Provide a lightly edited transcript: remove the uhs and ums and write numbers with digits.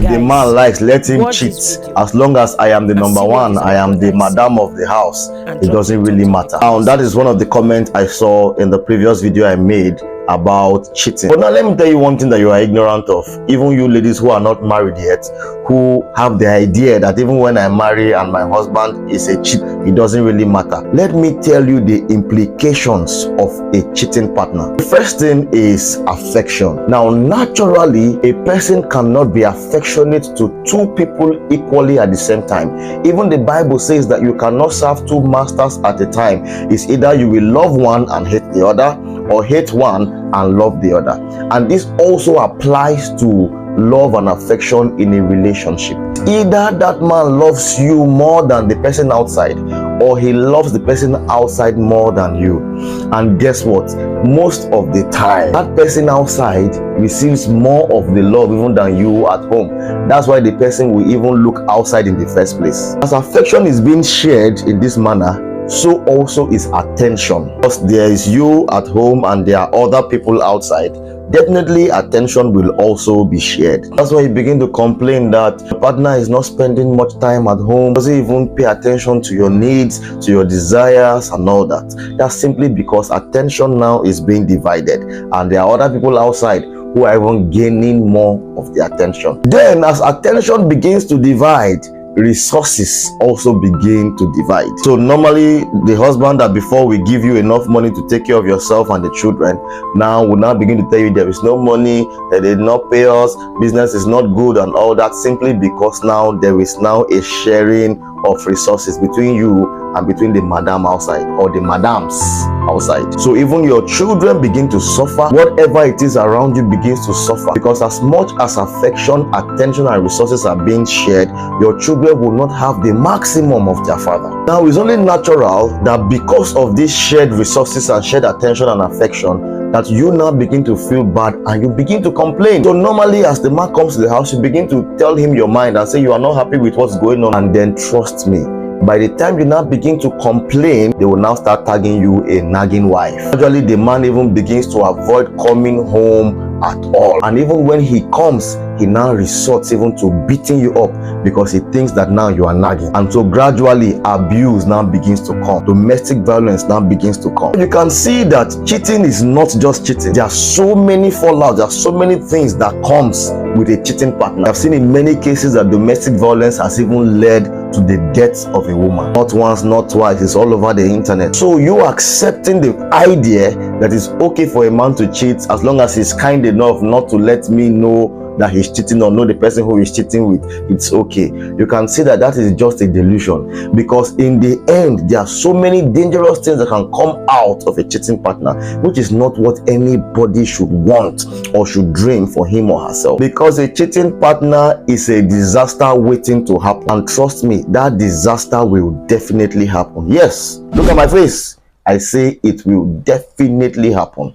the man likes, let him cheat. As long as I am the number one, I am the madam of the house, it doesn't really matter. Now, that is one of the comments I saw in the previous video I made about cheating. But now let me tell you one thing that you are ignorant of, even you ladies who are not married yet, who have the idea that even when I marry and my husband is a cheat, it doesn't really matter. Let me tell you the implications of a cheating partner. The first thing is affection. Now, naturally, a person cannot be affectionate to two people equally at the same time. Even the Bible says that you cannot serve two masters at a time. It's either you will love one and hate the other, or hate one and love the other. And this also applies to love and affection in a relationship. Either that man loves you more than the person outside, or he loves the person outside more than you. And guess what? Most of the time, that person outside receives more of the love even than you at home. That's why the person will even look outside in the first place. As affection is being shared in this manner, so also is attention. Because there is you at home and there are other people outside, definitely attention will also be shared. That's why you begin to complain that your partner is not spending much time at home, doesn't even pay attention to your needs, to your desires and all that. That's simply because attention now is being divided, and there are other people outside who are even gaining more of the attention. Then as attention begins to divide, resources also begin to divide. So normally the husband that before we give you enough money to take care of yourself and the children, now will now begin to tell you there is no money, they did not pay us, business is not good and all that, simply because now there is now a sharing of resources between you and between the madam outside, or the madams outside. So even your children begin to suffer. Whatever it is around you begins to suffer, because as much as affection, attention and resources are being shared, your children will not have the maximum of their father. Now it's only natural that because of these shared resources and shared attention and affection, that you now begin to feel bad and you begin to complain. So normally as the man comes to the house, you begin to tell him your mind and say you are not happy with what's going on, and then trust me, by the time you now begin to complain, they will now start tagging you a nagging wife. Gradually the man even begins to avoid coming home at all, and even when he comes, he now resorts even to beating you up because he thinks that now you are nagging. And so gradually abuse now begins to come, domestic violence now begins to come. You can see that cheating is not just cheating. There are so many fallouts, there are so many things that comes with a cheating partner. I've seen in many cases that domestic violence has even led to the death of a woman. Not once, not twice, it's all over the internet. So you accepting the idea that it's okay for a man to cheat as long as he's kind enough not to let me know that he's cheating or know the person who he's cheating with, it's okay. You can see that that is just a delusion, because in the end there are so many dangerous things that can come out of a cheating partner, which is not what anybody should want or should dream for him or herself. Because a cheating partner is a disaster waiting to happen, and trust me, that disaster will definitely happen. Yes, look at my face, I say it will definitely happen.